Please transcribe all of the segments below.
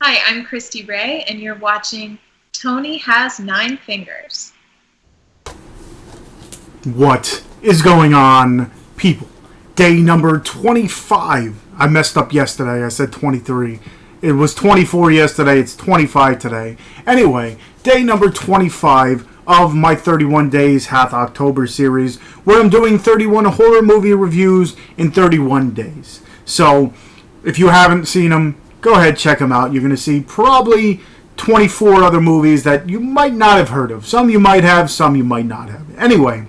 Hi, I'm Christy Ray, and you're watching Tony Has 9 Fingers. What is going on, people? Day number 25. I messed up yesterday. I said 23. It was 24 yesterday. It's 25 today. Anyway, day number 25 of my 31 Days Hath October series, where I'm doing 31 horror movie reviews in 31 days. So, if you haven't seen them, go ahead, check them out. You're going to see probably 24 other movies that you might not have heard of. Some you might have, some you might not have. Anyway,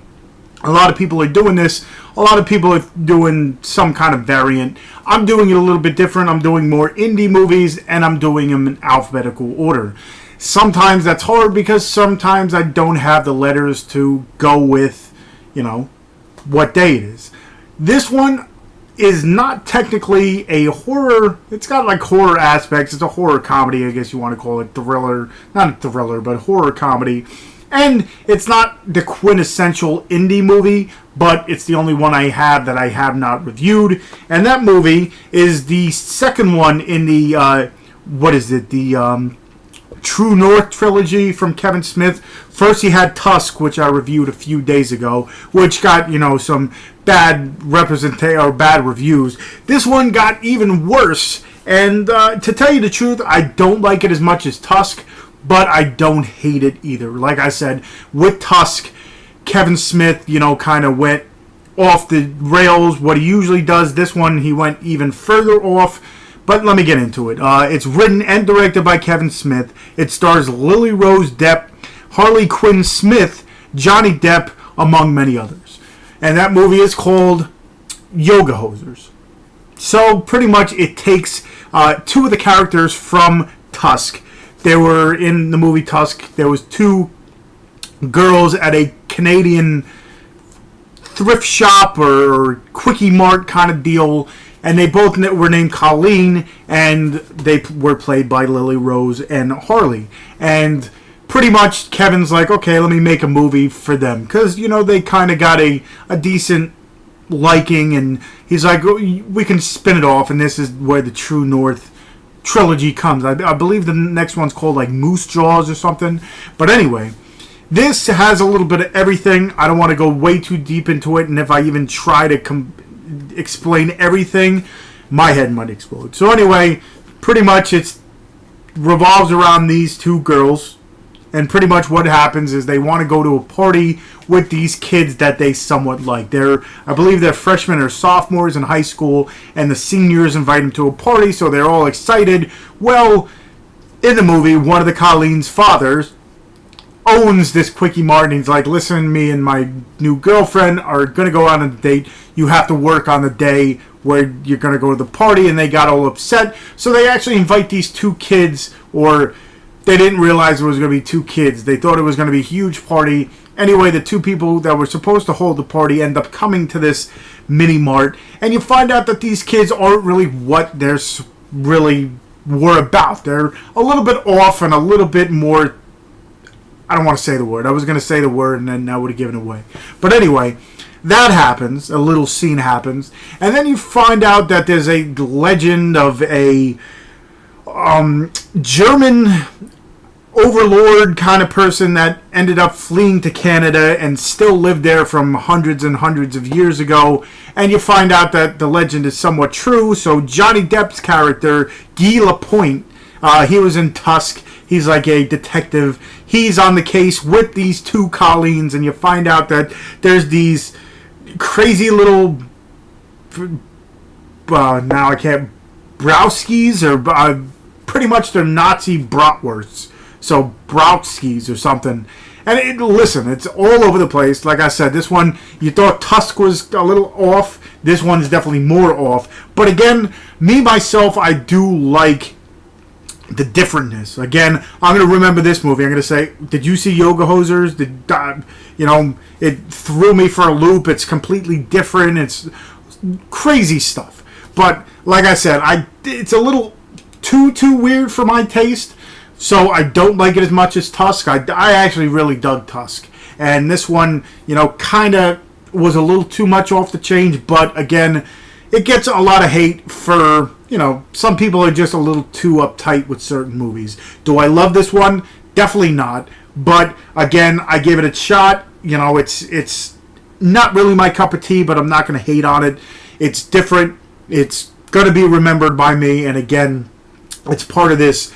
a lot of people are doing this. A lot of people are doing some kind of variant. I'm doing it a little bit different. I'm doing more indie movies, and I'm doing them in alphabetical order. Sometimes that's hard because sometimes I don't have the letters to go with, what day it is. This one is not technically a horror. It's got like horror aspects. It's a horror comedy, I guess you want to call it. Thriller. Not a thriller, but horror comedy. And it's not the quintessential indie movie, but it's the only one I have that I have not reviewed. And that movie is the second one in the, the True North trilogy from Kevin Smith. First he had Tusk, which I reviewed a few days ago, which got, some bad bad reviews. This one got even worse, and to tell you the truth, I don't like it as much as Tusk, but I don't hate it either. Like I said, with Tusk, Kevin Smith, kind of went off the rails, what he usually does. This one, he went even further off. But let me get into it. It's written and directed by Kevin Smith. It stars Lily Rose Depp, Harley Quinn Smith, Johnny Depp, among many others. And that movie is called Yoga Hosers. So pretty much it takes two of the characters from Tusk. They were in the movie Tusk. There was two girls at a Canadian thrift shop or quickie mart kind of deal. And they both were named Colleen, and they were played by Lily Rose and Harley. And pretty much Kevin's like, okay, let me make a movie for them. Because, they kind of got a decent liking. And he's like, we can spin it off. And this is where the True North trilogy comes. I believe the next one's called like Moose Jaws or something. But anyway, this has a little bit of everything. I don't want to go way too deep into it. And if I even try to explain everything, my head might explode. So anyway, pretty much it revolves around these two girls, and pretty much what happens is they want to go to a party with these kids that they somewhat like. I believe they're freshmen or sophomores in high school, and the seniors invite them to a party, so they're all excited. Well, in the movie, one of the Colleen's fathers owns this quickie mart, and he's like, listen, me and my new girlfriend are going to go on a date. You have to work on the day where you're going to go to the party. And they got all upset. So they actually invite these two kids, or they didn't realize it was going to be two kids. They thought it was going to be a huge party. Anyway, the two people that were supposed to hold the party end up coming to this mini mart. And you find out that these kids aren't really what they're really were about. They're a little bit off and a little bit more. I don't want to say the word. I was going to say the word and then I would have given it away. But anyway, that happens. A little scene happens. And then you find out that there's a legend of a German overlord kind of person that ended up fleeing to Canada and still lived there from hundreds and hundreds of years ago. And you find out that the legend is somewhat true. So Johnny Depp's character, Guy Lapointe, he was in Tusk. He's like a detective. He's on the case with these two Colleens, and you find out that there's these crazy little, now I can't, browskis, or pretty much they're Nazi bratwursts. So browskis or something. And listen, it's all over the place. Like I said, this one, you thought Tusk was a little off. This one's definitely more off. But again, myself, I do like the differentness. Again, I'm going to remember this movie. I'm going to say, did you see Yoga Hosers? It threw me for a loop. It's completely different. It's crazy stuff. But like I said, it's a little too weird for my taste. So I don't like it as much as Tusk. I actually really dug Tusk. And this one, kind of was a little too much off the change. But again, it gets a lot of hate for some people are just a little too uptight with certain movies. Do I love this one? Definitely not. But again, I gave it a shot. It's not really my cup of tea, but I'm not going to hate on it. It's different. It's going to be remembered by me. And again, it's part of this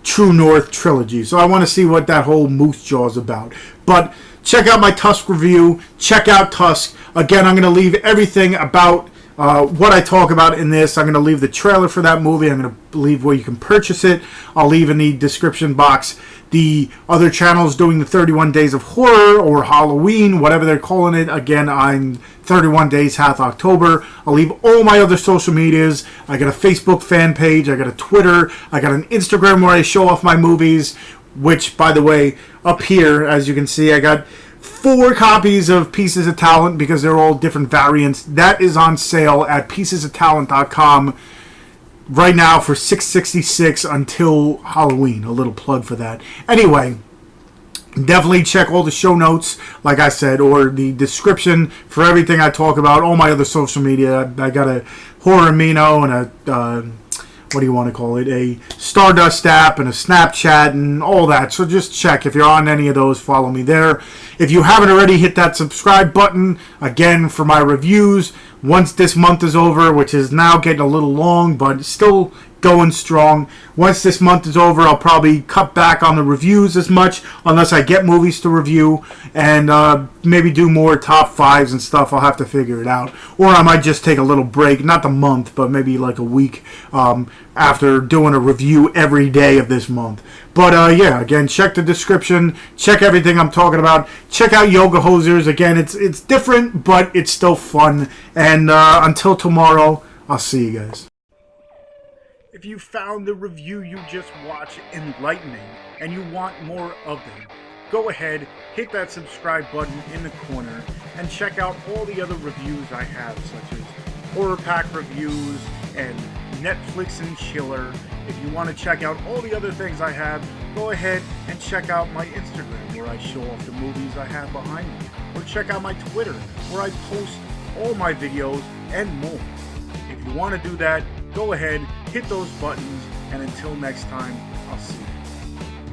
True North trilogy. So I want to see what that whole Moose Jaw is about. But check out my Tusk review. Check out Tusk. Again, I'm going to leave everything about what I talk about in this. I'm going to leave the trailer for that movie. I'm going to leave where you can purchase it. I'll leave in the description box the other channels doing the 31 Days of Horror or Halloween, whatever they're calling it. Again, I'm 31 Days Half October. I'll leave all my other social medias. I got a Facebook fan page. I got a Twitter. I got an Instagram where I show off my movies, which, by the way, up here, as you can see, I got 4 copies of Pieces of Talent because they're all different variants. That is on sale at piecesoftalent.com right now for $6.66 until Halloween. A little plug for that. Anyway, definitely check all the show notes, like I said, or the description for everything I talk about, all my other social media. I got a Horror Amino and a what do you want to call it, a Stardust app and a Snapchat and all that. So just check. If you're on any of those, follow me there. If you haven't already, hit that subscribe button. Again, for my reviews, once this month is over, which is now getting a little long, but still going strong. Once this month is over, I'll probably cut back on the reviews as much, unless I get movies to review, and maybe do more top 5s and stuff. I'll have to figure it out. Or I might just take a little break, not the month, but maybe like a week after doing a review every day of this month. But yeah, again, check the description, check everything I'm talking about, check out Yoga Hosers. Again, it's different, but it's still fun. And until tomorrow, I'll see you guys. If you found the review you just watched enlightening and you want more of them, go ahead, hit that subscribe button in the corner, and check out all the other reviews I have, such as Horror Pack reviews and Netflix and Chiller. If you want to check out all the other things I have, go ahead and check out my Instagram, where I show off the movies I have behind me. Or check out my Twitter, where I post all my videos and more. If you want to do that, go ahead, hit those buttons, and until next time, I'll see you.